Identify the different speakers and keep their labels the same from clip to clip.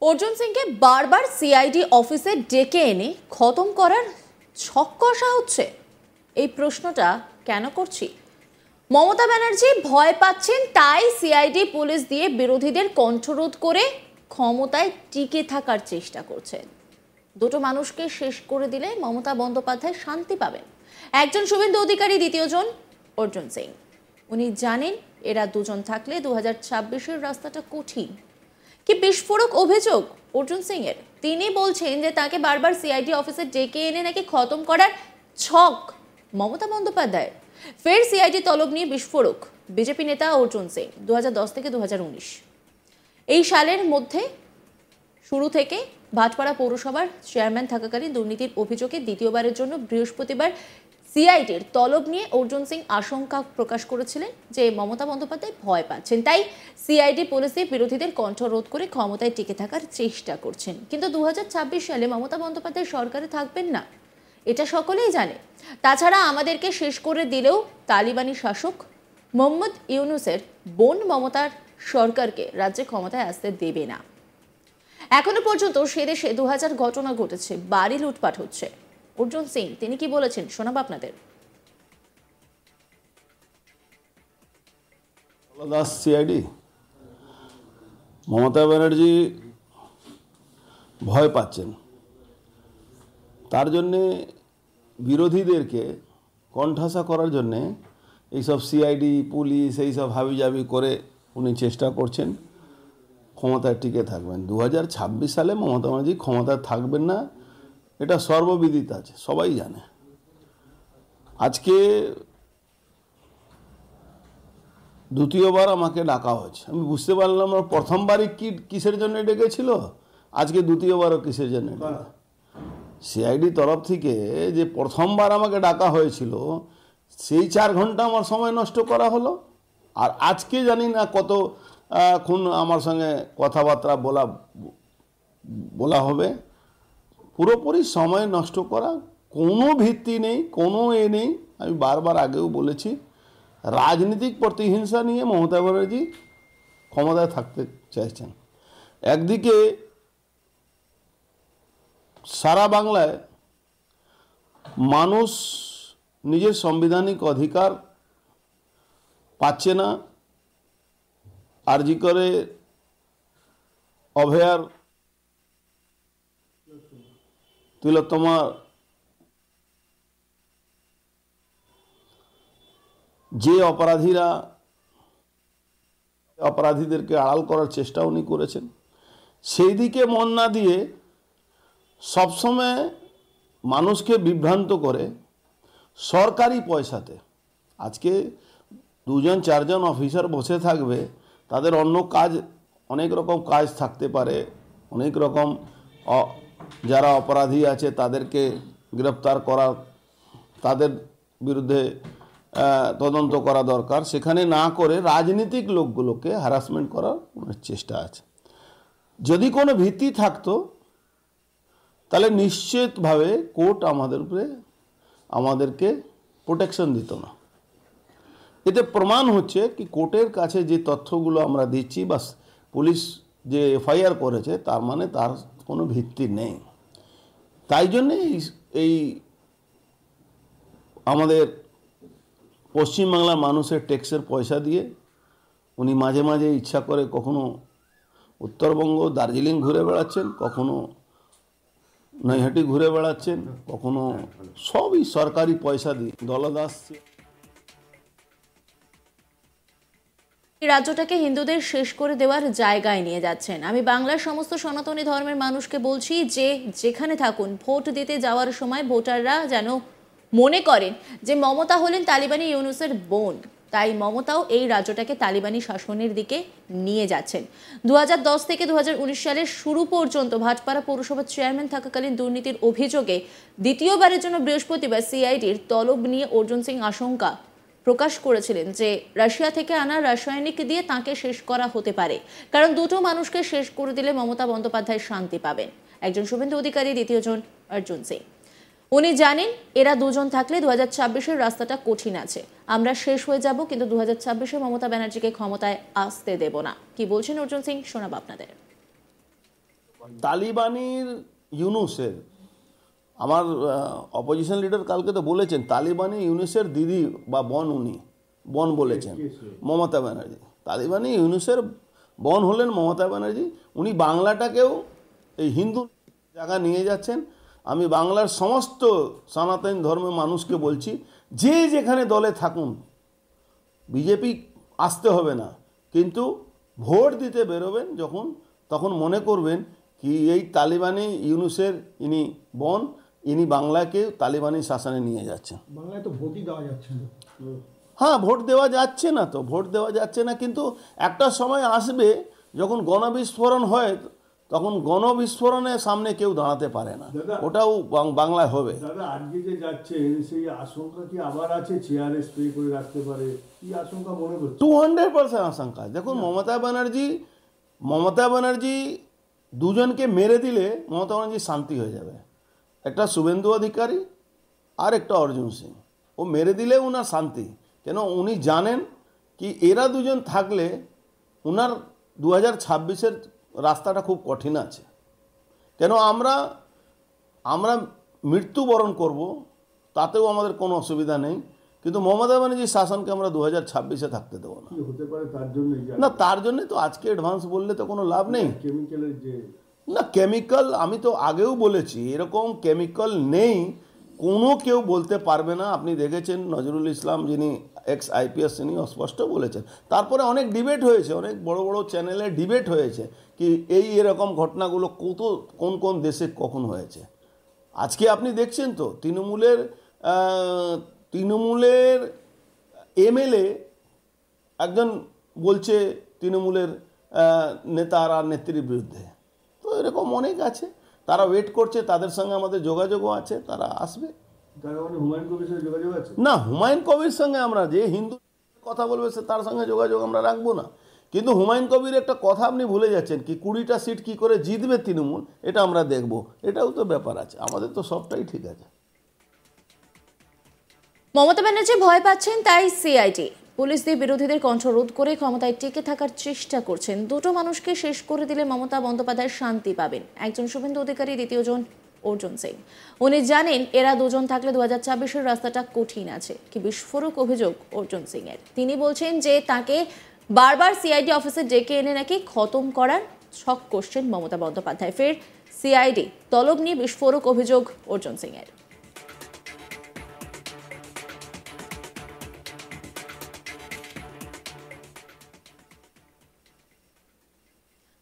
Speaker 1: অর্জুন সিংকে বারবার সিআইডি অফিসে ডেকে এনে খতম করার ছক কষা হচ্ছে। এই প্রশ্নটা কেন করছি? মমতা ব্যানার্জি ভয় পাচ্ছেন, তাই সিআইডি পুলিশ দিয়ে বিরোধীদের কণ্ঠরোধ করে ক্ষমতায় টিকে থাকার চেষ্টা করছেন। দুটো মানুষকে শেষ করে দিলে মমতা বন্দ্যোপাধ্যায় শান্তি পাবেন। একজন শুভেন্দু অধিকারী, দ্বিতীয়জন অর্জুন সিং। উনি জানেন এরা দুজন থাকলে 2026-এর রাস্তাটা কঠিন। কি বিস্ফোরক অভিযোগ অর্জুন সিং এর। তিনি বলছেন যে তাকে বারবার সিআইডি অফিসে ডেকে এনে নাকি খতম করার ছক মমতা বন্দ্যোপাধ্যায়। ফের সিআইডি তলব নিয়ে বিস্ফোরক বিজেপি নেতা অর্জুন সিং। 2010 থেকে 2019 এই সালের মধ্যে শুরু থেকে ভাটপাড়া পৌরসভার চেয়ারম্যান থাকাকালীন দুর্নীতির অভিযোগে দ্বিতীয়বারের জন্য বৃহস্পতিবার সিআইডির তলব নিয়ে অর্জুন সিং আশঙ্কা প্রকাশ করেছিলেন যে মমতা বন্দ্যোপাধ্যায় ভয় পাচ্ছেন, তাই সিআইডি পুলিশে বিরোধীদের কণ্ঠরোধ করে ক্ষমতায় টিকে থাকার চেষ্টা করছেন। কিন্তু 2026 সালে মমতা বন্দ্যোপাধ্যায় সরকারে থাকবেন না, এটা সকলেই জানে। তাছাড়া আমাদেরকে শেষ করে দিলেও তালিবানি শাসক মোহাম্মদ ইউনূসের বোন মমতার সরকারকে রাজ্যে ক্ষমতায় আসতে দেবে না। এখনো পর্যন্ত সে দেশে 2000 ঘটনা ঘটেছে, বাড়ি লুটপাট হচ্ছে। অর্জুন সিং তিনি কি বলেছেন শোনাবো আপনাদের।
Speaker 2: সিআইডি মমতা ব্যানার্জি ভয় পাচ্ছেন, তার জন্যে বিরোধীদেরকে কণ্ঠাসা করার জন্যে এইসব সিআইডি পুলিশ এইসব হাবিজাবি করে উনি চেষ্টা করছেন ক্ষমতায় টিকে থাকবেন। 2026 সালে মমতা ব্যানার্জি ক্ষমতায় থাকবেন না, এটা সর্ববিদিত আছে, সবাই জানে। আজকে দ্বিতীয়বার আমাকে ডাকা হয়েছে, আমি বুঝতে পারলাম না প্রথমবারই কিসের জন্য ডেকেছিল, আজকে দ্বিতীয়বারও কিসের জন্য। সিআইডি তরফ থেকে যে প্রথমবার আমাকে ডাকা হয়েছিল সেই 4 ঘন্টা আমার সময় নষ্ট করা হলো, আর আজকে জানি না কতক্ষণ আমার সঙ্গে কথাবার্তা বলা হবে। পুরোপুরি সময় নষ্ট করা, কোনো ভিত্তি নেই, কোনো নেই। আমি বারবার আগেও বলেছি, রাজনৈতিক প্রতিহিংসা নিয়ে মমতা ব্যানার্জি ক্ষমতায় থাকতে চাইছেন। একদিকে সারা বাংলায় মানুষ নিজের সাংবিধানিক অধিকার পাচ্ছে না, আরজি করে অভয়ার তিলোত্তমা যে অপরাধীদেরকে আড়াল করার চেষ্টা উনি করেছেন, সেই দিকে মন না দিয়ে সবসময় মানুষকে বিভ্রান্ত করে সরকারি পয়সাতে। আজকে 2-4জন অফিসার বসে থাকবে, তাদের অন্য কাজ, অনেক রকম কাজ থাকতে পারে, অনেক রকম যারা অপরাধী আছে তাদেরকে গ্রেপ্তার করা, তাদের বিরুদ্ধে তদন্ত করা দরকার, সেখানে না করে রাজনৈতিক লোকগুলোকে হ্যারাসমেন্ট করার চেষ্টা আছে। যদি কোনো ভিত্তি থাকতো তাহলে নিশ্চিতভাবে কোর্ট আমাদেরকে প্রোটেকশন দিত না। এতে প্রমাণ হচ্ছে কি কোর্টের কাছে যে তথ্যগুলো আমরা দিচ্ছি বা পুলিশ যে এফআইআর করেছে তার মানে তার কোনো ভিত্তি নেই। তাই জন্যে এই আমাদের পশ্চিমবাংলার মানুষের ট্যাক্সের পয়সা দিয়ে উনি মাঝে মাঝে ইচ্ছা করে কখনো উত্তরবঙ্গ দার্জিলিং ঘুরে বেড়াচ্ছেন, কখনো নৈহাটি ঘুরে বেড়াচ্ছেন, কখনো সবই সরকারি পয়সা দিয়ে দলদাস।
Speaker 1: রাজ্যটাকে হিন্দুদের শেষ করে দেওয়ার জায়গায় নিয়ে যাচ্ছেন। আমি বাংলার সমস্ত সনাতনী ধর্মের মানুষকে বলছি যে যেখানে থাকুন, ভোট দিতে যাওয়ার সময় ভোটাররা যেন মনে করেন যে মমতা হলেন তালিবানি ইউনূসের বোন, তাই মমতাও এই রাজ্যটাকে তালিবানি শাসনের দিকে নিয়ে যাচ্ছেন। 2010 থেকে 2019 সালের শুরু পর্যন্ত ভাটপাড়া পৌরসভার চেয়ারম্যান থাকাকালীন দুর্নীতির অভিযোগে দ্বিতীয়বারের জন্য বৃহস্পতিবার সিআইডির তলব নিয়ে অর্জুন সিং আশঙ্কা প্রকাশ করেছিলেন যে রাশিয়া থেকে আনা রাসায়নিক দিয়ে তাকে শেষ করা হতে পারে, কারণ দুটো মানুষকে শেষ করে দিলে মমতা বন্দ্যোপাধ্যায় শান্তি পাবেন। একজন শুভেন্দু অধিকারী, দ্বিতীয়জন অর্জুন সিং। উনি জানেন এরা দুজন থাকলে 2026-এর রাস্তাটা কঠিন আছে, আমরা শেষ হয়ে যাব, কিন্তু 2026-এ মমতা ব্যানার্জিকে ক্ষমতায় আসতে দেব না। কি বলছেন অর্জুন সিং শোনাবো আপনাদের।
Speaker 2: তালিবানির ইউনুসের, আমার অপোজিশন লিডার কালকে তো বলেছেন তালিবানি ইউনুসের দিদি বা বোন, উনি বোন বলেছেন মমতা ব্যানার্জি। তালিবানি ইউনুসের বোন হলেন মমতা ব্যানার্জি। উনি বাংলাটাকেও এই হিন্দু জায়গা নিয়ে যাচ্ছেন। আমি বাংলার সমস্ত সনাতন ধর্মের মানুষকে বলছি, যে যেখানে দলে থাকুন, বিজেপি আসতে হবে না, কিন্তু ভোট দিতে বেরোবেন যখন, তখন মনে করবেন কি এই তালিবানি ইউনুসের ইনি বোন, ইনি বাংলাকে তালিবানি শাসনে নিয়ে যাচ্ছেন।
Speaker 3: বাংলায় তো ভোটই দেওয়া যাচ্ছে না।
Speaker 2: হ্যাঁ, ভোট দেওয়া যাচ্ছে না, তো ভোট দেওয়া যাচ্ছে না, কিন্তু একটা সময় আসবে যখন গণবিস্ফোরণ হয়, তখন গণবিস্ফোরণের সামনে কেউ দাঁড়াতে পারে না, ওটাও বাংলায় হবে।
Speaker 3: দাদা, আজকে যে যাচ্ছেন সেই আশঙ্কা কি আবার আছে? চেয়ারে স্প্রে করে রাখতে পারে, কি আশঙ্কা মনে করছে?
Speaker 2: 200% আশঙ্কা। দেখুন, মমতা ব্যানার্জি দুজনকে মেরে দিলে মমতা ব্যানার্জি শান্তি হয়ে যাবে। একটা শুভেন্দু অধিকারী আর একটা অর্জুন সিং, ও মেরে দিলে ওনার শান্তি। কেন, উনি জানেন কি এরা দুজন থাকলে ওনার 2026-এর রাস্তাটা খুব কঠিন আছে। কেন, আমরা মৃত্যুবরণ করব, তাতেও আমাদের কোনো অসুবিধা নেই, কিন্তু মমতা ব্যানার্জির শাসনকে আমরা 2026-এ থাকতে দেবো না।
Speaker 3: কি হতে পারে তার জন্য?
Speaker 2: না, তার জন্যে তো আজকে অ্যাডভান্স বললে তো কোনো লাভ নেই।
Speaker 3: কেমিক্যালের যে
Speaker 2: না, কেমিক্যাল আমি তো আগেও বলেছি, এরকম কেমিক্যাল নেই, কোনো কেউ বলতে পারবে না। আপনি দেখেছেন নজরুল ইসলাম, যিনি এক্স আইপিএস, তিনি স্পষ্ট বলেছেন। তারপরে অনেক ডিবেট হয়েছে, অনেক বড় বড় চ্যানেলে ডিবেট হয়েছে কি এরকম ঘটনাগুলো কোন কোন দেশে কখন হয়েছে। আজকে আপনি দেখছেন তো তৃণমূলের এমএলএ একজন বলছে তৃণমূলের নেতার আর নেত্রীর বিরুদ্ধে। তো এরকম অনেক আছে, তারা ওয়েট করছে, তাদের সঙ্গে আমাদের যোগাযোগও আছে, তারা আসবে।
Speaker 3: হুমায়ুন কবির সঙ্গে যোগাযোগ আছে?
Speaker 2: না, হুমায়ুন কবির সঙ্গে আমরা, যে হিন্দু কথা বলবে সে তার সঙ্গে যোগাযোগ আমরা রাখবো না, কিন্তু হুমায়ুন কবির একটা কথা আপনি ভুলে যাচ্ছেন কি 20টা সিট কি করে জিতবে তৃণমূল, এটা আমরা দেখব, এটাও তো ব্যাপার আছে। আমাদের তো সবটাই ঠিক আছে।
Speaker 1: মমতা ব্যানার্জি ভয় পাচ্ছেন, তাই সিআইডি পুলিশ দিয়ে বিরোধীদের কণ্ঠরোধ করে ক্ষমতায় টিকে থাকার চেষ্টা করছেন। দুটো মানুষকে শেষ করে দিলে মমতা বন্দ্যোপাধ্যায় শান্তি পাবেন। একজন শুভেন্দু অধিকারী, দ্বিতীয়জন অর্জুন সিং। উনি জানেন এরা দুজন থাকলে 2026-এর রাস্তাটা কঠিন আছে। কি বিস্ফোরক অভিযোগ অর্জুন সিং এর। তিনি বলছেন যে তাকে বারবার সিআইডি অফিসে ডেকে এনে নাকি খতম করার ছক কষছেন মমতা বন্দ্যোপাধ্যায়। ফের সিআইডি তলব নিয়ে বিস্ফোরক অভিযোগ অর্জুন সিং এর।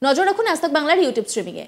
Speaker 1: নজর রাখুন আজ তাক বাংলার ইউটিউব স্ট্রিমিংয়ে।